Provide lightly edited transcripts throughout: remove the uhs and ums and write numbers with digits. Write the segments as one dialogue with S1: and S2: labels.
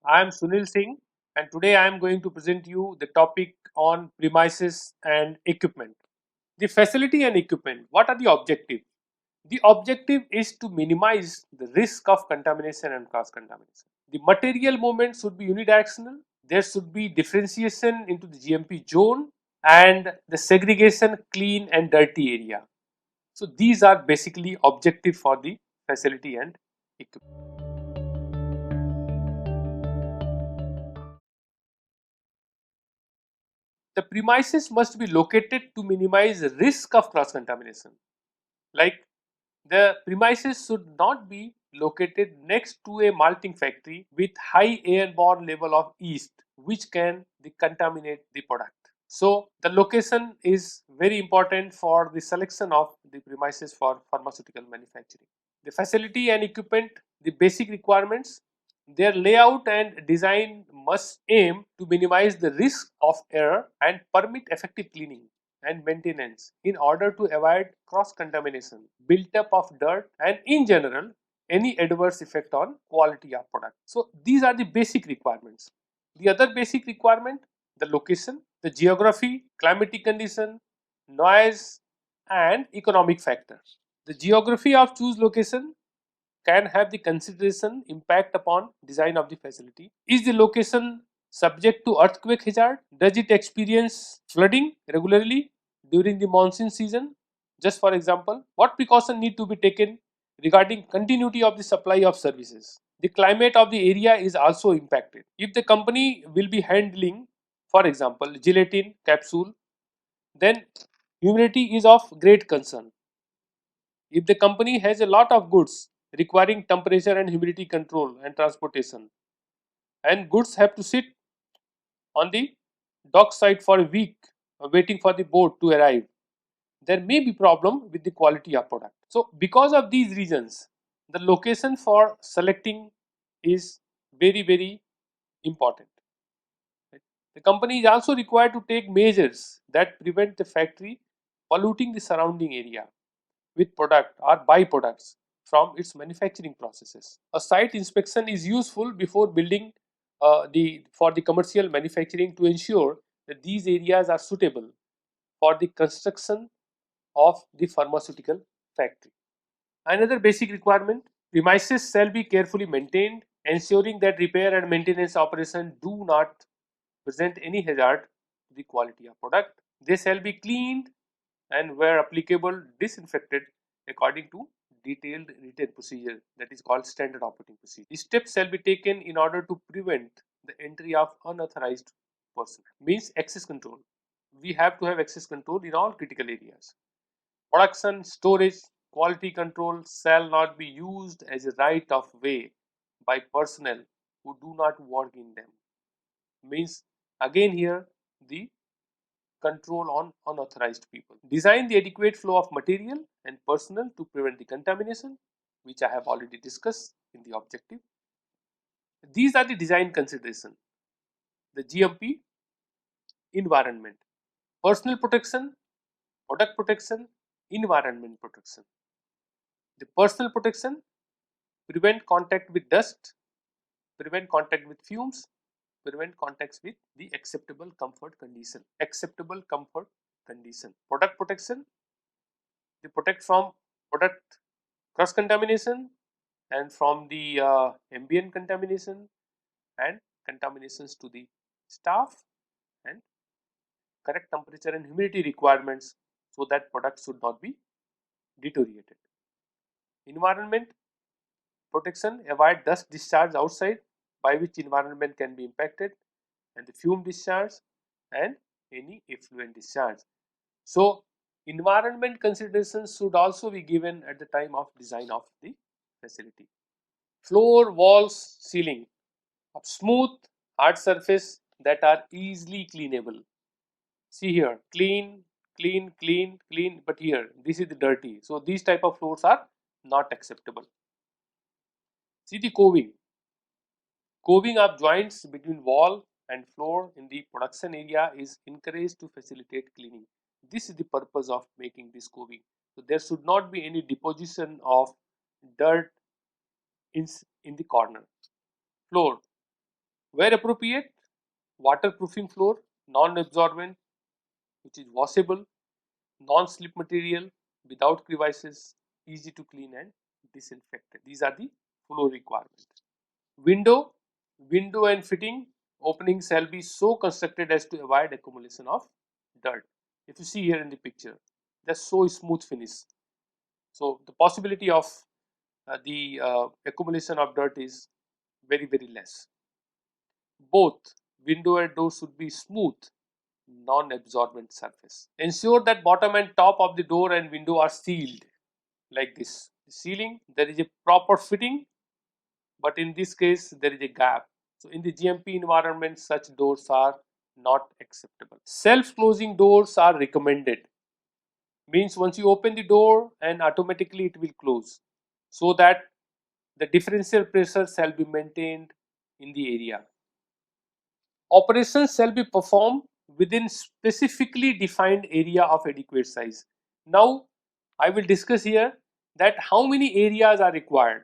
S1: I am Sunil Singh, and today I am going to present you the topic on premises and equipment. The facility and equipment, what are the objectives? The objective is to minimize the risk of contamination and cross contamination. The material movement should be unidirectional. There should be differentiation into the GMP zone and the segregation clean and dirty area. So these are basically objective for the facility and equipment. The premises must be located to minimize the risk of cross contamination. Like the premises should not be located next to a malting factory with high airborne level of yeast, which can contaminate the product. So the location is very important for the selection of the premises for pharmaceutical manufacturing. The facility and equipment, the basic requirements, their layout and design must aim to minimize the risk of error and permit effective cleaning and maintenance in order to avoid cross contamination, built up of dirt, and in general any adverse effect on quality of product. So these are the basic requirements. The other basic requirement, the location, the geography, climatic condition, noise, and economic factors. The geography of choose location can have the consideration impact upon design of the facility. Is the location subject to earthquake hazard? Does it experience flooding regularly during the monsoon season? Just for example, what precaution need to be taken regarding continuity of the supply of services? The climate of the area is also impacted. If the company will be handling, for example, gelatin capsule, then humidity is of great concern. If the company has a lot of goods requiring temperature and humidity control and transportation, and goods have to sit on the dock side for a week waiting for the boat to arrive, there may be problem with the quality of product. So because of these reasons, the location for selecting is very important. Right? The company is also required to take measures that prevent the factory polluting the surrounding area with product or byproducts from its manufacturing processes. A site inspection is useful before building the for the commercial manufacturing to ensure that these areas are suitable for the construction of the pharmaceutical factory. Another basic requirement, premises shall be carefully maintained, ensuring that repair and maintenance operations do not present any hazard to the quality of product. They shall be cleaned and where applicable disinfected according to detailed written procedure, that is called standard operating procedure. These steps shall be taken in order to prevent the entry of unauthorized person. Means access control. We have to have access control in all critical areas. Production, storage, quality control shall not be used as a right of way by personnel who do not work in them. Means again here the control on unauthorized people. Design the adequate flow of material and personnel to prevent the contamination, which I have already discussed in the objective. These are the design consideration. The GMP, environment, personal protection, product protection, environment protection. The personal protection, prevent contact with dust, prevent contact with fumes, prevent contacts with the acceptable comfort condition. Acceptable comfort condition. Product protection, they protect from product cross contamination and from the ambient contamination and contaminations to the staff, and correct temperature and humidity requirements so that products should not be deteriorated. Environment protection, avoid dust discharge outside by which environment can be impacted, and the fume discharge and any effluent discharge. So environment considerations should also be given at the time of design of the facility. Floor, walls, ceiling of smooth hard surface that are easily cleanable. See here, clean, clean, clean, clean, but here this is the dirty. So these type of floors are not acceptable. See the coving. Coving of joints between wall and floor in the production area is encouraged to facilitate cleaning. This is the purpose of making this coving. So there should not be any deposition of dirt in the corner. Floor. Where appropriate, waterproofing floor, non-absorbent, which is washable, non-slip material, without crevices, easy to clean and disinfected. These are the floor requirements. Window, window and fitting openings shall be so constructed as to avoid accumulation of dirt. If you see here in the picture, that's so smooth finish. So the possibility of the accumulation of dirt is very less. Both window and door should be smooth, non-absorbent surface. Ensure that bottom and top of the door and window are sealed like this. The sealing, there is a proper fitting, but in this case there is a gap. So in the GMP environment, such doors are not acceptable. Self-closing doors are recommended. Means once you open the door and automatically it will close, so that the differential pressure shall be maintained in the area. Operations shall be performed within specifically defined area of adequate size. Now I will discuss here that how many areas are required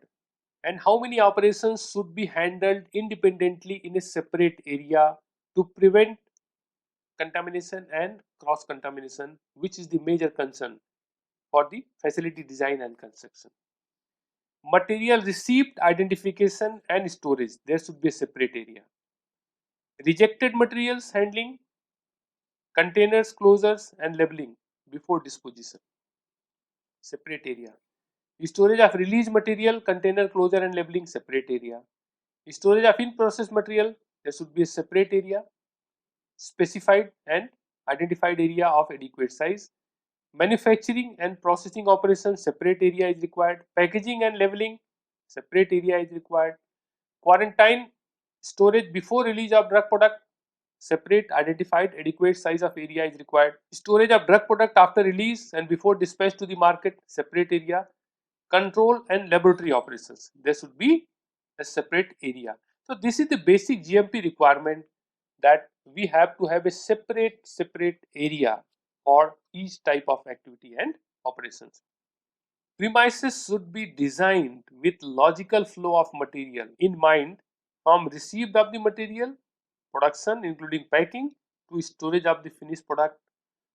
S1: and how many operations should be handled independently in a separate area to prevent contamination and cross contamination, which is the major concern for the facility design and construction. Material receipt, identification and storage, there should be a separate area. Rejected materials handling, containers closures and labeling before disposition, separate area. Storage of released material, container closure and labeling, separate area. Storage of in-process material, there should be a separate area, specified and identified area of adequate size. Manufacturing and processing operations, separate area is required. Packaging and labeling, separate area is required. Quarantine storage before release of drug product, separate identified adequate size of area is required. Storage of drug product after release and before dispatch to the market, separate area. Control and laboratory operations, there should be a separate area. So this is the basic GMP requirement, that we have to have a separate area for each type of activity and operations. Premises should be designed with logical flow of material in mind, from receipt of the material, production including packing, to storage of the finished product,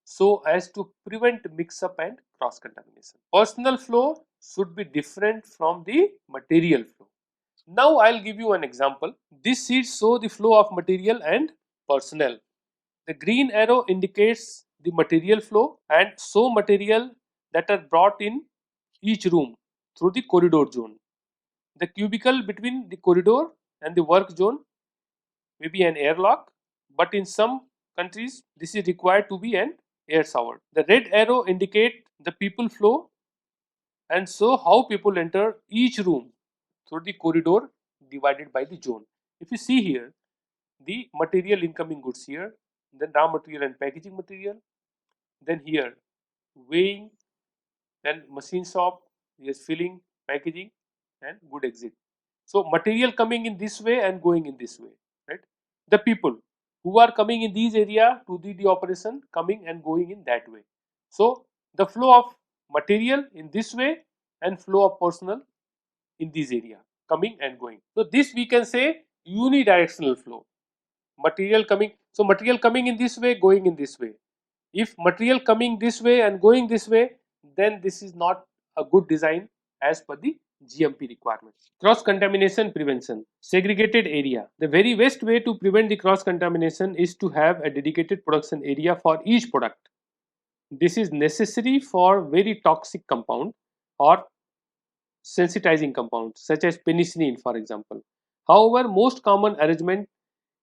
S1: so as to prevent mix up and cross contamination. Personal flow should be different from the material flow. Now I'll give you an example. This sheet shows the flow of material and personnel. The green arrow indicates the material flow and show material that are brought in each room through the corridor zone. The cubicle between the corridor and the work zone may be an airlock, but in some countries this is required to be an air shower. The red arrow indicate the people flow and show how people enter each room through the corridor divided by the zone. If you see here, the material incoming goods here, then raw material and packaging material, then here weighing, then machine shop, yes, filling, packaging and good exit. So material coming in this way and going in this way, right? The people who are coming in these area to do the operation, coming and going in that way. So the flow of material in this way and flow of personnel in this area, coming and going. So this we can say unidirectional flow. Material coming, so material coming in this way, going in this way. If material coming this way and going this way, then this is not a good design as per the GMP requirements. Cross contamination prevention, segregated area. The very best way to prevent the cross contamination is to have a dedicated production area for each product. This is necessary for very toxic compound or sensitizing compounds such as penicillin, for example. However, most common arrangement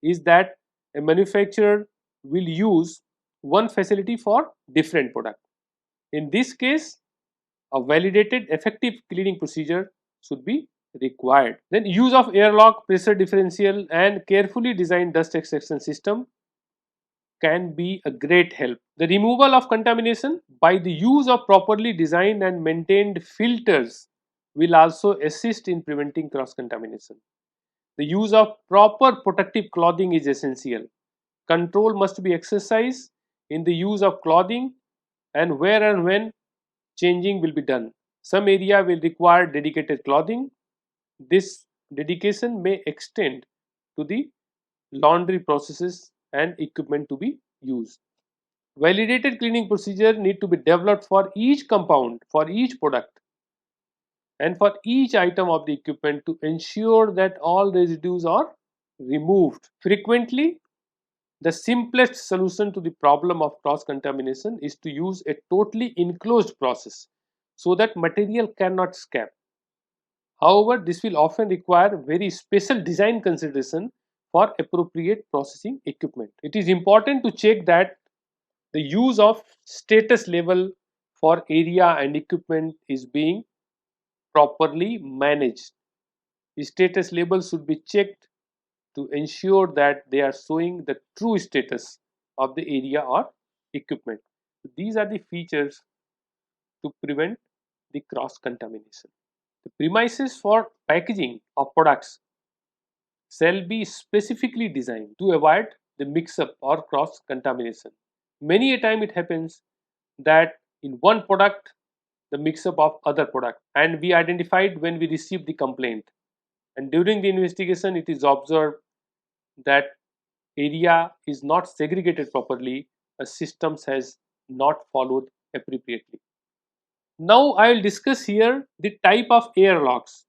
S1: is that a manufacturer will use one facility for different product. In this case, a validated effective cleaning procedure should be required. Then use of airlock, pressure differential and carefully designed dust extraction system can be a great help. The removal of contamination by the use of properly designed and maintained filters will also assist in preventing cross contamination. The use of proper protective clothing is essential. Control must be exercised in the use of clothing and where and when changing will be done. Some area will require dedicated clothing. This dedication may extend to the laundry processes and equipment to be used. Validated cleaning procedure need to be developed for each compound, for each product, and for each item of the equipment to ensure that all residues are removed. Frequently, the simplest solution to the problem of cross contamination is to use a totally enclosed process so that material cannot escape. However, this will often require very special design consideration for appropriate processing equipment. It is important to check that the use of status label for area and equipment is being properly managed. The status labels should be checked to ensure that they are showing the true status of the area or equipment. These are the features to prevent the cross contamination. The premises for packaging of products shall be specifically designed to avoid the mix up or cross contamination. Many a time it happens that in one product the mix up of other product, and we identified when we received the complaint, and during the investigation it is observed that area is not segregated properly, a systems has not followed appropriately. Now I will discuss here the type of airlocks.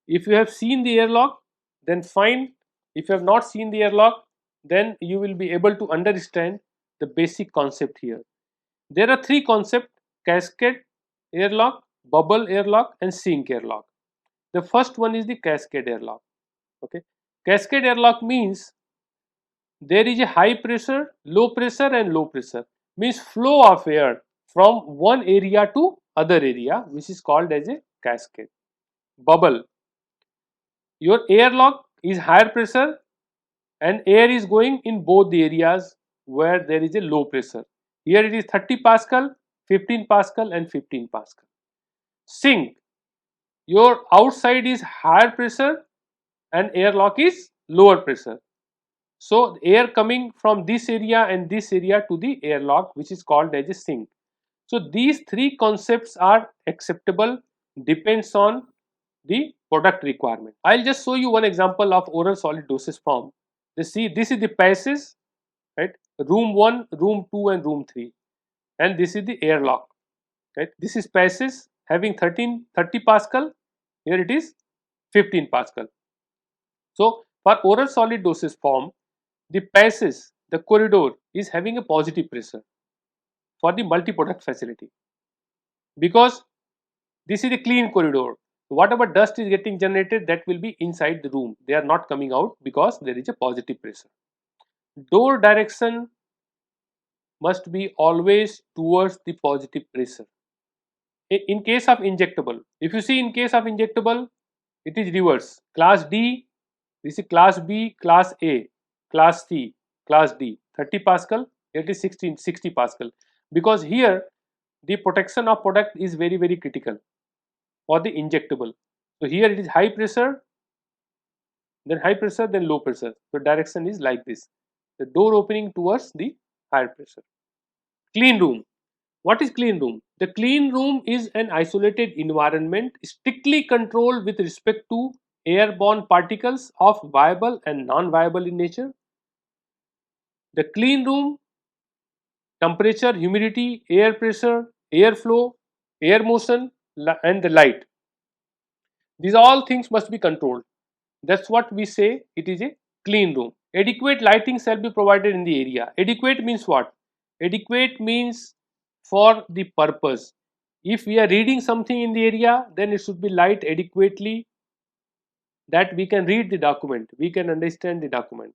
S1: If you have seen the airlock, then fine. If you have not seen the airlock, then you will be able to understand the basic concept here. There are three concepts: cascade airlock, bubble airlock, and sink airlock. The first one is the cascade airlock. Okay, cascade airlock means there is a high pressure, low pressure, and low pressure. Means flow of air from one area to other area, which is called as a cascade. Bubble, your airlock is higher pressure and air is going in both the areas where there is a low pressure. Here it is 30 Pascal, 15 Pascal, and 15 Pascal. Sink, your outside is higher pressure and airlock is lower pressure. So air coming from this area and this area to the airlock, which is called as a sink. So these three concepts are acceptable, depends on the product requirement. I'll just show you one example of oral solid dosage form. You see, this is the passage, right? Room 1, room 2, and room 3, and this is the airlock, right? This is passage having 30 Pascal. Here it is 15 Pascal. So for oral solid dosage form, the passage, the corridor is having a positive pressure for the multi-product facility, because this is a clean corridor. Whatever dust is getting generated, that will be inside the room. They are not coming out because there is a positive pressure. Door direction must be always towards the positive pressure. In case of injectable, if you see in case of injectable, it is reverse. Class D, this is class B, class A, class C, class D, 30 Pascal, it is 60 Pascal, because here the protection of product is very critical for the injectable. So here it is high pressure, then high pressure, then low pressure. So direction is like this, the door opening towards the higher pressure. Clean room. What is clean room? The clean room is an isolated environment strictly controlled with respect to airborne particles of viable and non-viable in nature. The clean room, temperature, humidity, air pressure, airflow, air motion, and the light. These all things must be controlled. That's what we say it is a clean room. Adequate lighting shall be provided in the area. Adequate means what? Adequate means for the purpose. If we are reading something in the area, then it should be light adequately that we can read the document, we can understand the document.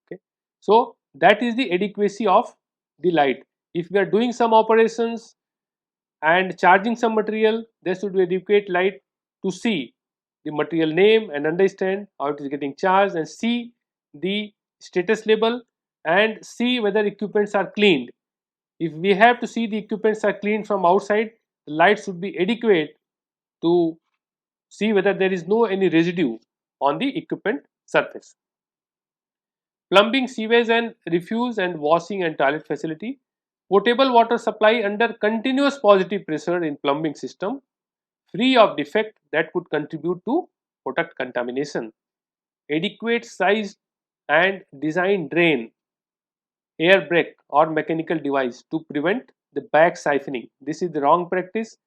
S1: Okay, so that is the adequacy of the light. If we are doing some operations and charging some material, there should be adequate light to see the material name and understand how it is getting charged, and see the status label, and see whether equipments are cleaned. If we have to see the equipments are cleaned from outside, the light should be adequate to see whether there is no any residue on the equipment surface. Plumbing, sewage and refuse and washing and toilet facility. Potable water supply under continuous positive pressure in plumbing system, free of defect that could contribute to product contamination. Adequate sized and design drain, air brake or mechanical device to prevent the back siphoning. This is the wrong practice.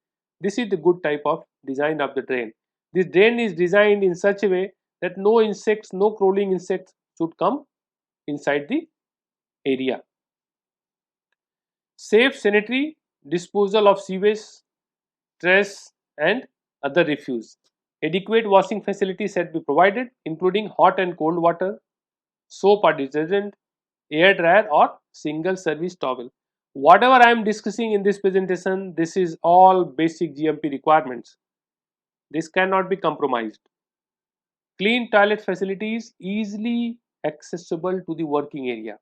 S1: This is the good type of design of the drain. This drain is designed in such a way that no insects, no crawling insects should come inside the area. Safe sanitary disposal of sewage, trash and other refuse. Adequate washing facilities had to be provided, including hot and cold water, soap or detergent, air dryer or single service towel. Whatever I am discussing in this presentation, this is all basic GMP requirements. This cannot be compromised. Clean toilet facilities easily accessible to the working area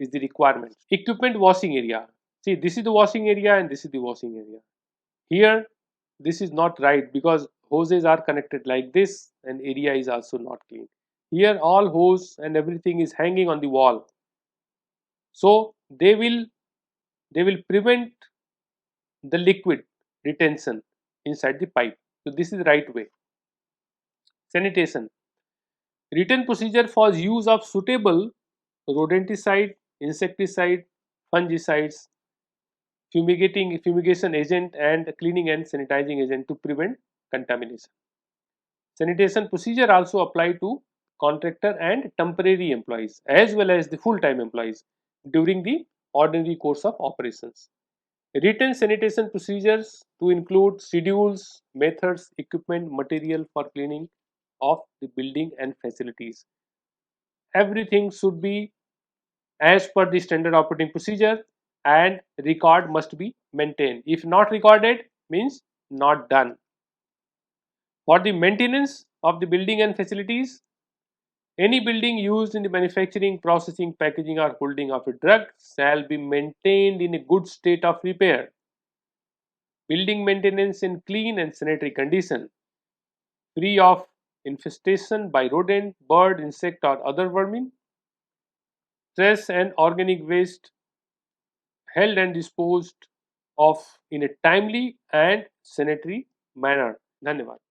S1: is the requirement. Equipment washing area. See, this is the washing area and this is the washing area. Here, this is not right because hoses are connected like this and area is also not clean. Here, all hose and everything is hanging on the wall. So they will prevent the liquid retention inside the pipe. So this is the right way. Sanitation. Written procedure for use of suitable rodenticide, insecticide, fungicides, fumigation agent and cleaning and sanitizing agent to prevent contamination. Sanitation procedure also apply to contractor and temporary employees as well as the full-time employees during the ordinary course of operations. Written sanitation procedures to include schedules, methods, equipment, material for cleaning of the building and facilities. Everything should be as per the standard operating procedure and record must be maintained. If not recorded, means not done. For the maintenance of the building and facilities, any building used in the manufacturing, processing, packaging or holding of a drug shall be maintained in a good state of repair. Building maintenance in clean and sanitary condition, free of infestation by rodent, bird, insect or other vermin. Trash and organic waste held and disposed of in a timely and sanitary manner. धन्यवाद.